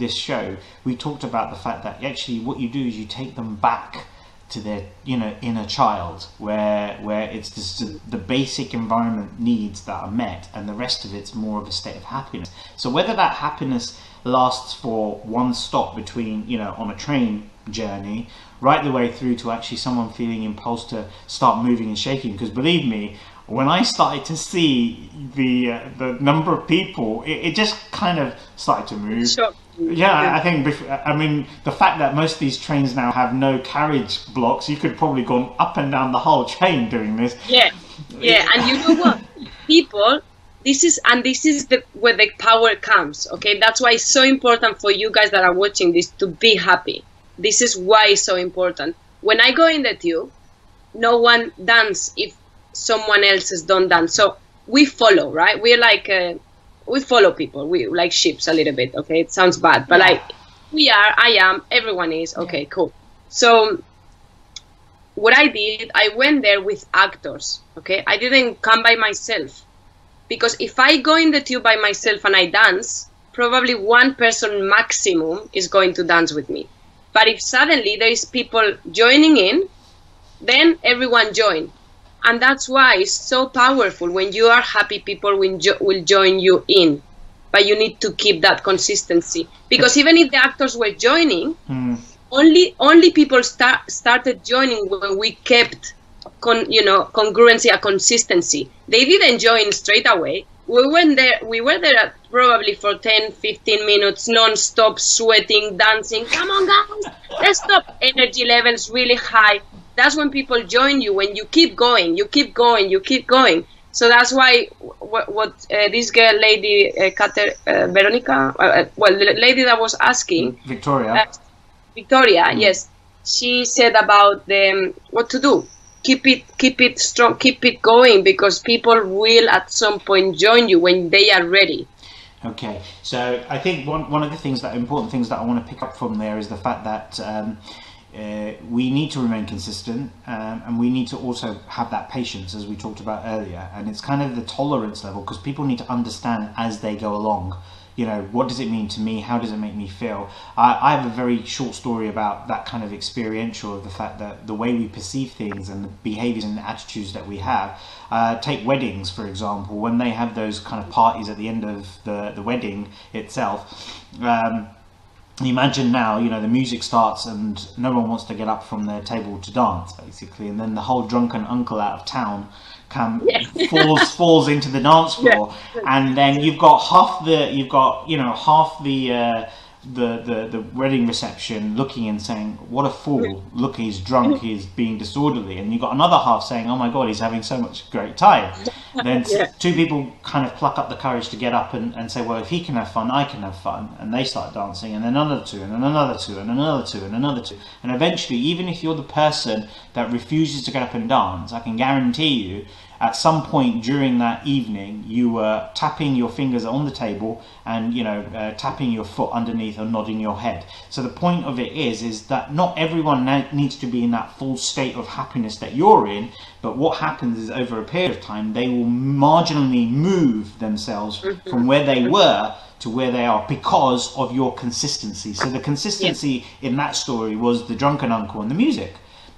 show, we talked about the fact that actually what you do is you take them back to their, you know, inner child, where it's just the basic environment needs that are met, and the rest of it's more of a state of happiness. So whether that happiness lasts for one stop between, you know, on a train journey, right the way through to actually someone feeling impulse to start moving and shaking, because believe me, when I started to see the number of people, it just kind of started to move. Sure. Yeah, I mean, the fact that most of these trains now have no carriage blocks, you could probably go up and down the whole train doing this. Yeah, and you know what? People, this is where the power comes, okay? That's why it's so important for you guys that are watching this to be happy. This is why it's so important. When I go in the tube, no one dances if someone else don't dance. So we follow, right? We're like... we follow people. We like sheep a little bit. Okay, it sounds bad, but like I am, everyone is. Okay, cool. So what I did, I went there with actors. Okay, I didn't come by myself, because if I go in the tube by myself and I dance, probably one person maximum is going to dance with me. But if suddenly there is people joining in, then everyone join. And that's why it's so powerful. When you are happy, people will join you in. But you need to keep that consistency. Because even if the actors were joining, only people started joining when we kept congruency and consistency. They didn't join straight away. We were there probably for 10, 15 minutes, non-stop, sweating, dancing. Come on, guys, let's stop. Energy levels really high. That's when people join you, when you keep going, you keep going, you keep going. So that's why what this girl, lady, Veronica, the lady that was asking. Victoria, yes. She said about what to do. keep it strong, keep it going, because people will at some point join you when they are ready. Okay, so I think one of the important things that I want to pick up from there is the fact that we need to remain consistent, and we need to also have that patience, as we talked about earlier. And it's kind of the tolerance level, because people need to understand as they go along. You know, what does it mean to me? How does it make me feel? I have a very short story about that kind of experiential, of the fact that the way we perceive things and the behaviors and the attitudes that we have. Take weddings, for example, when they have those kind of parties at the end of the wedding itself. Imagine now, you know, the music starts and no one wants to get up from their table to dance, basically, and then the whole drunken uncle out of town falls into the dance floor, and then you've got half the wedding reception looking and saying, what a fool, look, he's drunk, he's being disorderly, and you've got another half saying, oh my god, he's having so much great time. Then two people kind of pluck up the courage to get up and say, well, if he can have fun, I can have fun, and they start dancing, and then another two, and then another two, and another two, and another two, and eventually, even if you're the person that refuses to get up and dance, I can guarantee you at some point during that evening you were tapping your fingers on the table and, you know, tapping your foot underneath or nodding your head. So the point of it is that not everyone needs to be in that full state of happiness that you're in, but what happens is over a period of time they will marginally move themselves from where they were to where they are because of your consistency. So the consistency in that story was the drunken uncle and the music,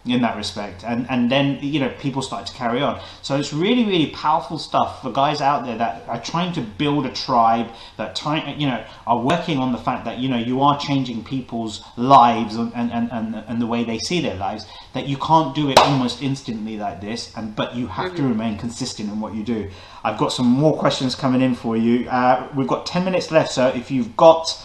in that respect, and then, you know, people started to carry on. So it's really, really powerful stuff for guys out there that are trying to build a tribe, that are working on the fact that, you know, you are changing people's lives and the way they see their lives, that you can't do it almost instantly like this, but you have to remain consistent in what you do. I've got some more questions coming in for you. We've got 10 minutes left, so if you've got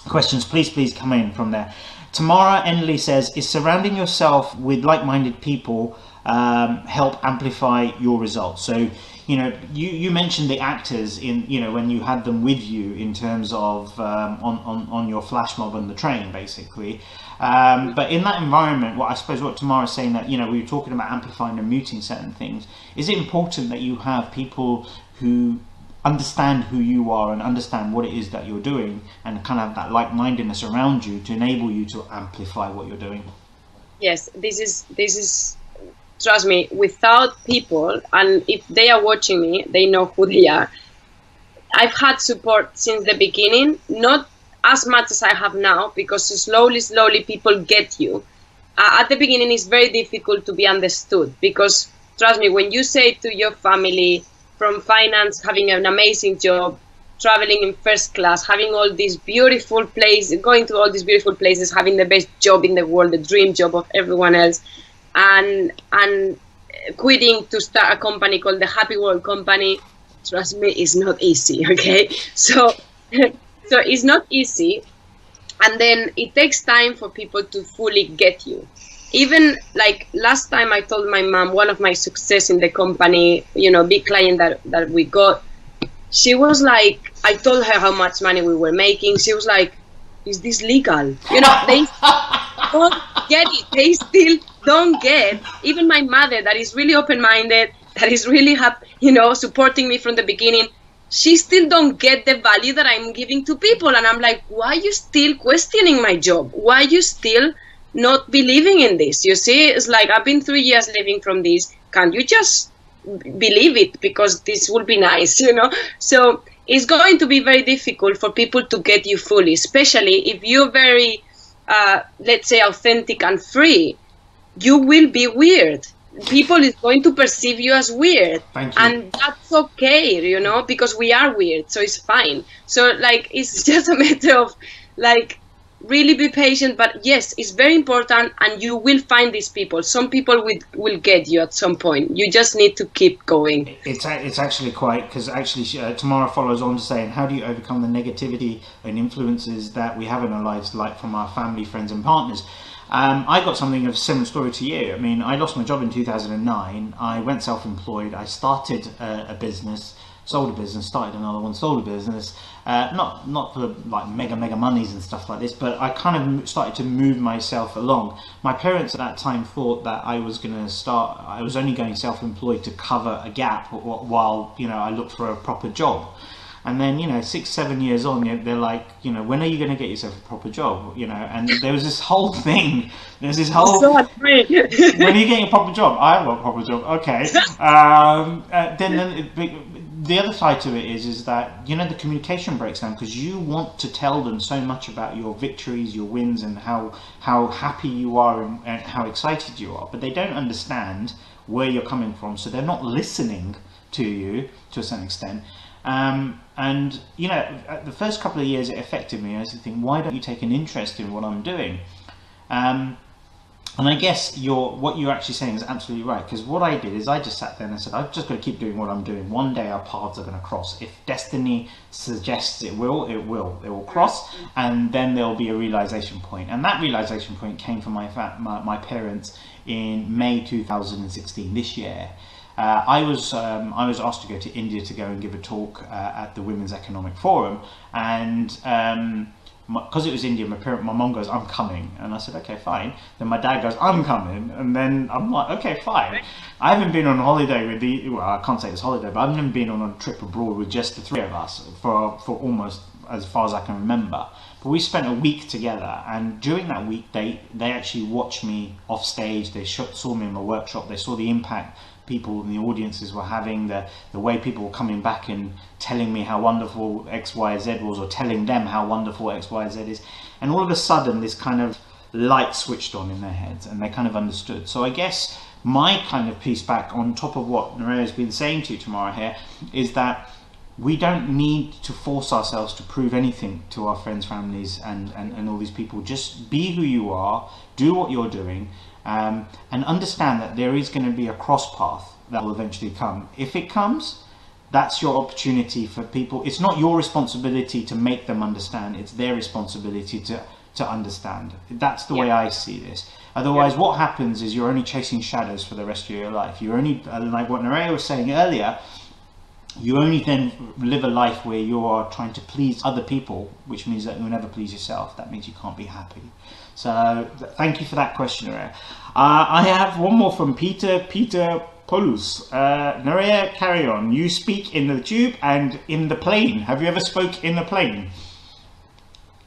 questions, please come in from there. Tamara Enley says, is surrounding yourself with like-minded people help amplify your results? So, you know, you mentioned the actors in, you know, when you had them with you in terms of on your flash mob on the train, basically. But in that environment, what Tamara's saying, that, you know, we were talking about amplifying and muting certain things. Is it important that you have people who understand who you are and understand what it is that you're doing, and kind of have that like-mindedness around you to enable you to amplify what you're doing? Yes, this is trust me, without people, and if they are watching me, they know who they are. I've had support since the beginning, not as much as I have now, because slowly people get you. At the beginning, it's very difficult to be understood, because trust me, when you say to your family, from finance, having an amazing job, traveling in first class, having all these beautiful places, going to all these beautiful places, having the best job in the world, the dream job of everyone else, and quitting to start a company called the Happy World Company, trust me, it's not easy, okay? So it's not easy, and then it takes time for people to fully get you. Even like last time I told my mom, one of my success in the company, you know, big client that we got, she was like, I told her how much money we were making. She was like, is this legal? You know, they don't get it. They still don't get. Even my mother, that is really open-minded, that is really happy, you know, supporting me from the beginning, she still don't get the value that I'm giving to people. And I'm like, why are you still questioning my job? Why are you still not believing in this? You see, it's like, I've been 3 years living from this. Can't you just believe it? Because this will be nice, you know? So it's going to be very difficult for people to get you fully, especially if you're very, let's say, authentic and free. You will be weird. People is going to perceive you as weird. Thank you. And that's okay, you know, because we are weird, so it's fine. So, like, it's just a matter of, like, really be patient, but yes, it's very important, and you will find these people. Some people will get you at some point. You just need to keep going. It's actually quite, because actually Tamara follows on to saying, how do you overcome the negativity and influences that we have in our lives, like from our family, friends and partners? I got something of a similar story to you. I mean, I lost my job in 2009. I went self-employed. I started a business. sold a business, started another one, sold a business. Not for like mega monies and stuff like this, but I kind of started to move myself along. My parents at that time thought that I was only going self-employed to cover a gap while I looked for a proper job. And then 6-7 years on, they're like, when are you going to get yourself a proper job? And there was this whole thing. There's this whole. When are you getting a proper job? I have got a proper job. Okay. The other side to it is that the communication breaks down, because you want to tell them so much about your victories, your wins, and how happy you are and how excited you are, but they don't understand where you're coming from, so they're not listening to you to a certain extent. And the first couple of years it affected me. I was thinking, why don't you take an interest in what I'm doing? And I guess what you're actually saying is absolutely right, because what I did is I just sat there and I said, I've just got to keep doing what I'm doing. One day our paths are going to cross. If destiny suggests it will. They will cross, and then there'll be a realization point. And that realization point came from my parents in May 2016, this year. I was asked to go to India to go and give a talk at the Women's Economic Forum, and because it was India, my mum goes, I'm coming, and I said, okay, fine. Then my dad goes, I'm coming, and then I'm like, okay, fine. I haven't been on holiday with I can't say it's holiday, but I've never been on a trip abroad with just the three of us for almost as far as I can remember. But we spent a week together, and during that week they actually watched me off stage. They saw me in my workshop. They saw the impact people in the audiences were having, the way people were coming back and telling me how wonderful X, Y, Z was, or telling them how wonderful X, Y, Z is. And all of a sudden this kind of light switched on in their heads, and they kind of understood. So I guess my kind of piece back on top of what Nerea has been saying to you tomorrow here is that we don't need to force ourselves to prove anything to our friends, families, and all these people. Just be who you are, do what you're doing, and understand that there is going to be a cross path that will eventually come. If it comes, that's your opportunity for people. It's not your responsibility to make them understand, it's their responsibility to understand. That's the way I see this. Otherwise, what happens is you're only chasing shadows for the rest of your life. You're only, like what Nerea was saying earlier, you only then live a life where you are trying to please other people, which means that you'll never please yourself. That means you can't be happy. So thank you for that question, Nerea. I have one more from Peter Polus. Nerea Carryon, you speak in the tube and in the plane. Have you ever spoke in the plane?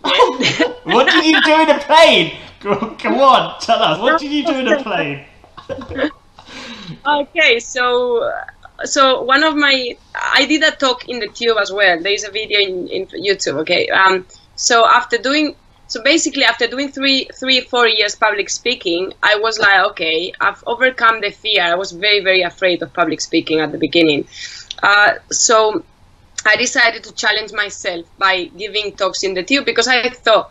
What did you do in the plane? Come on, tell us. What did you do in the plane? Okay, so one of I did a talk in the tube as well. There is a video in YouTube. Okay, so basically after doing 4 years public speaking, I was like, okay, I've overcome the fear. I was very, very afraid of public speaking at the beginning. So I decided to challenge myself by giving talks in the tube, because I thought,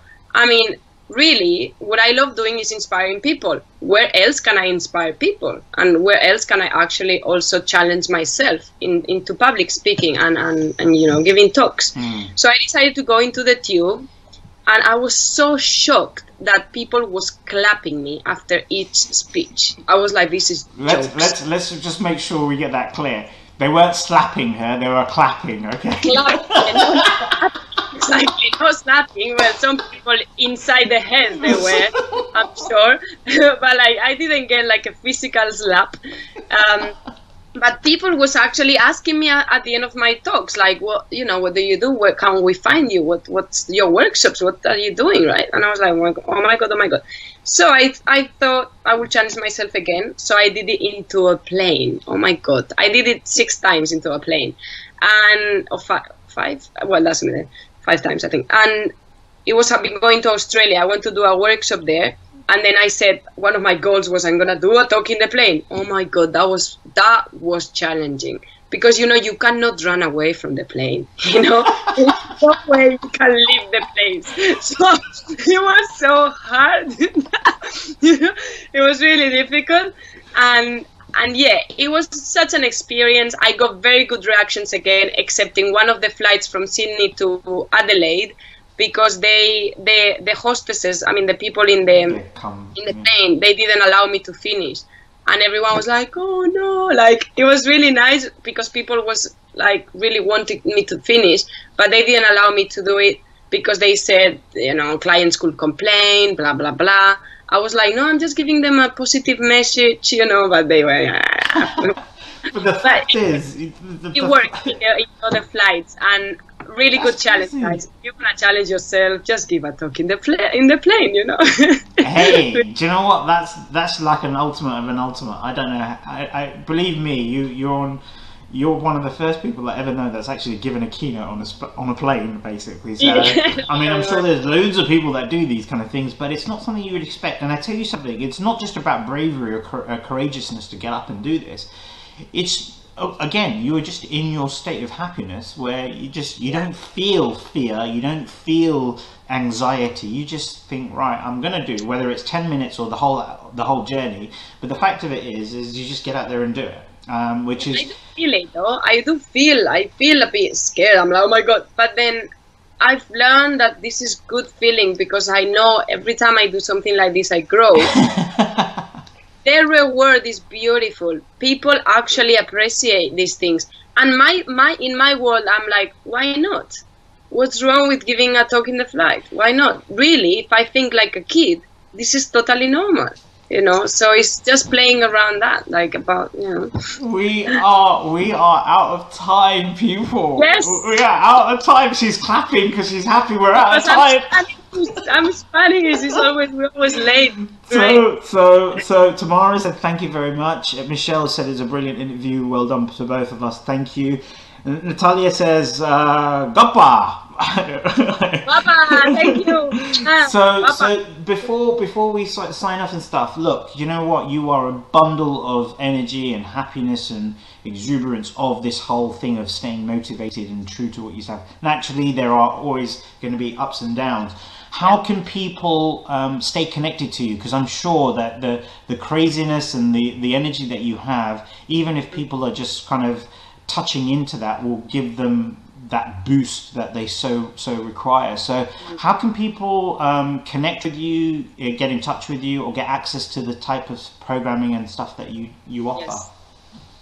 really, what I love doing is inspiring people. Where else can I inspire people? And where else can I actually also challenge myself into public speaking and giving talks? So I decided to go into the tube, and I was so shocked that people was clapping me after each speech. I was like, this is jokes. Let's just make sure we get that clear. They weren't slapping her, they were clapping, okay? Exactly, no slapping. Well, some people inside the head they were, I'm sure. But I didn't get like a physical slap. But people was actually asking me at the end of my talks, like, what do you do? Where can we find you? What's your workshops? What are you doing, right? And I was like, oh my God. So I thought I would challenge myself again. So I did it into a plane. Oh my God. I did it 6 times into a plane. And, five? Well, that's 5 times, I think. And it was going to Australia. I went to do a workshop there. And then I said, one of my goals was I'm going to do a talk in the plane. Oh my God, that was challenging. Because, you cannot run away from the plane. There's no way you can leave the place. So it was so hard. It was really difficult. And yeah, it was such an experience. I got very good reactions again, excepting one of the flights from Sydney to Adelaide. Because the hostesses, the people in the plane, they didn't allow me to finish. and everyone was like, oh no, like it was really nice because people was like really wanting me to finish, but they didn't allow me to do it because they said, you know, clients could complain, blah, blah, blah. I was like, no, I'm just giving them a positive message, you know, but they were... But the fact is... It worked in other flights, and really good challenge, guys. If you want to challenge yourself, just give a talk in the plane, you know. Hey, do you know what? That's like an ultimate of an ultimate. I don't know. I believe me, you're one of the first people I ever know that's actually given a keynote on a plane, basically. So, I mean, I'm sure there's loads of people that do these kind of things, but it's not something you would expect. And I tell you something, it's not just about bravery or courageousness to get up and do this. It's, again, you're just in your state of happiness where you don't feel fear, you don't feel anxiety, you just think, right, I'm gonna do, whether it's 10 minutes or the whole journey. But the fact of it is you just get out there and do it. Which is... I do feel it though. I feel a bit scared. I'm like, oh my god. But then I've learned that this is good feeling because I know every time I do something like this, I grow. Their reward is beautiful. People actually appreciate these things. And in my world, I'm like, why not? What's wrong with giving a talk in the flight? Why not? Really, if I think like a kid, this is totally normal. You know, so it's just playing around that, like about, you know. We are out of time, people. Yes. We are out of time. She's clapping because she's happy we're out of time. I'm Spanish. We're always late. So Tamara said thank you very much. Michelle said it's a brilliant interview. Well done to both of us. Thank you. Natalia says Goppa. Papa, thank you. So before we sign off and stuff, look, you know what? You are a bundle of energy and happiness and exuberance of this whole thing of staying motivated and true to what you say. Naturally, there are always going to be ups and downs. How can people stay connected to you? Because I'm sure that the craziness and the energy that you have, even if people are just kind of touching into that, will give them that boost that they so require. So how can people connect with you, get in touch with you, or get access to the type of programming and stuff that you offer? Yes.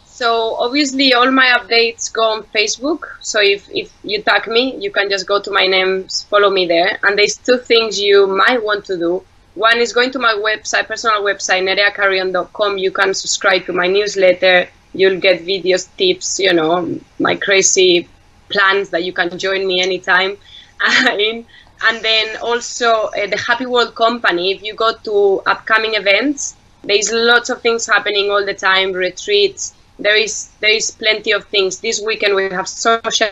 So obviously all my updates go on Facebook. So if you tag me, you can just go to my name, follow me there. And there's two things you might want to do. One is going to my website, personal website, nereacarryon.com. You can subscribe to my newsletter. You'll get videos, tips, you know, my crazy plans that you can join me anytime in. And then also the Happy World Company, if you go to upcoming events, there's lots of things happening all the time, retreats, there is plenty of things. This weekend we have social,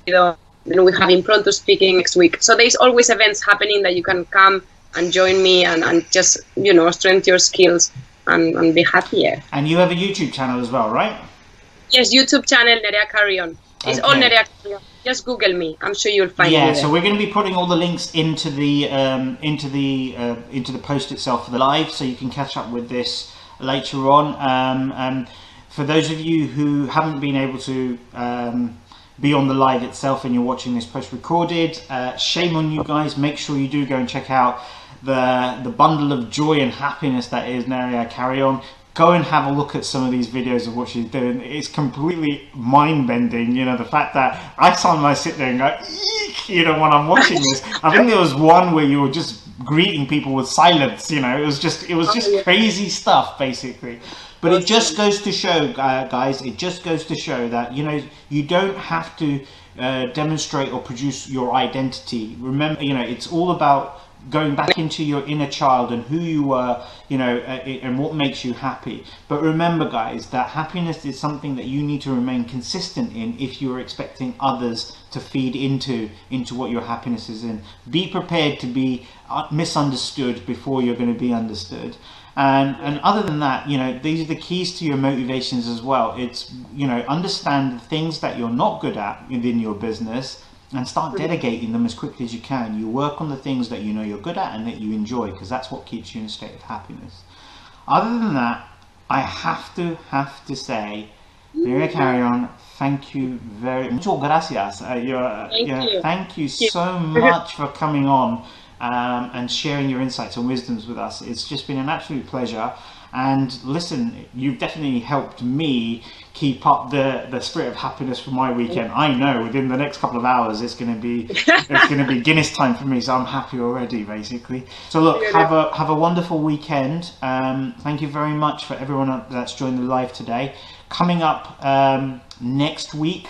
then we have impromptu speaking next week. So there's always events happening that you can come and join me and just, you know, strengthen your skills and be happier. And you have a YouTube channel as well, right? Yes, YouTube channel, Nerea Carryon. It's all Nerea Carryon. Just Google me. I'm sure you'll find me there. So we're going to be putting all the links into the post itself for the live, so you can catch up with this later on. And for those of you who haven't been able to be on the live itself and you're watching this post-recorded, shame on you guys. Make sure you do go and check out the bundle of joy and happiness that is Nerea Carryon. Go and have a look at some of these videos of what she's doing. It's completely mind-bending, you know, the fact that I sometimes sit there and go, eek, you know, when I'm watching this. I think there was one where you were just greeting people with silence, you know, it was just crazy stuff, basically. But it just goes to show, guys, it just goes to show that, you know, you don't have to demonstrate or produce your identity. Remember, you know, it's all about going back into your inner child and who you were, you know, and what makes you happy. But remember, guys, that happiness is something that you need to remain consistent in if you're expecting others to feed into what your happiness is in. Be prepared to be misunderstood before you're going to be understood. And other than that, you know, these are the keys to your motivations as well. It's, you know, understand the things that you're not good at within your business and start delegating them as quickly as you can. You work on the things that you know you're good at and that you enjoy, because that's what keeps you in a state of happiness. Other than that, I have to say, Nerea Carryon, thank you very much. Gracias. Thank you so much for coming on and sharing your insights and wisdoms with us. It's just been an absolute pleasure. And listen, you've definitely helped me keep up the spirit of happiness for my weekend. I know within the next couple of hours it's going to be Guinness time for me, so I'm happy already, basically. So look, have a wonderful weekend. Thank you very much for everyone that's joined the live today. Coming up next week,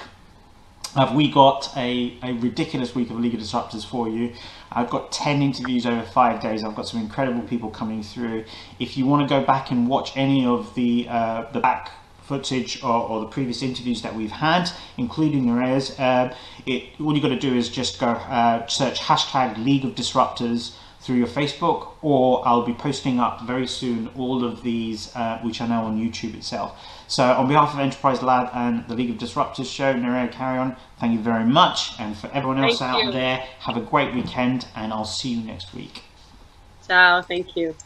we got a ridiculous week of League of Disruptors for you. I've got 10 interviews over 5 days. I've got some incredible people coming through. If you want to go back and watch any of the back footage or the previous interviews that we've had, including Nereas, all you got to do is just go search hashtag League of Disruptors through your Facebook, or I'll be posting up very soon all of these, which are now on YouTube itself. So on behalf of Enterprise Lab and the League of Disruptors Show, Nerea Carryon, thank you very much. And for everyone else out there, have a great weekend, and I'll see you next week. Ciao, thank you.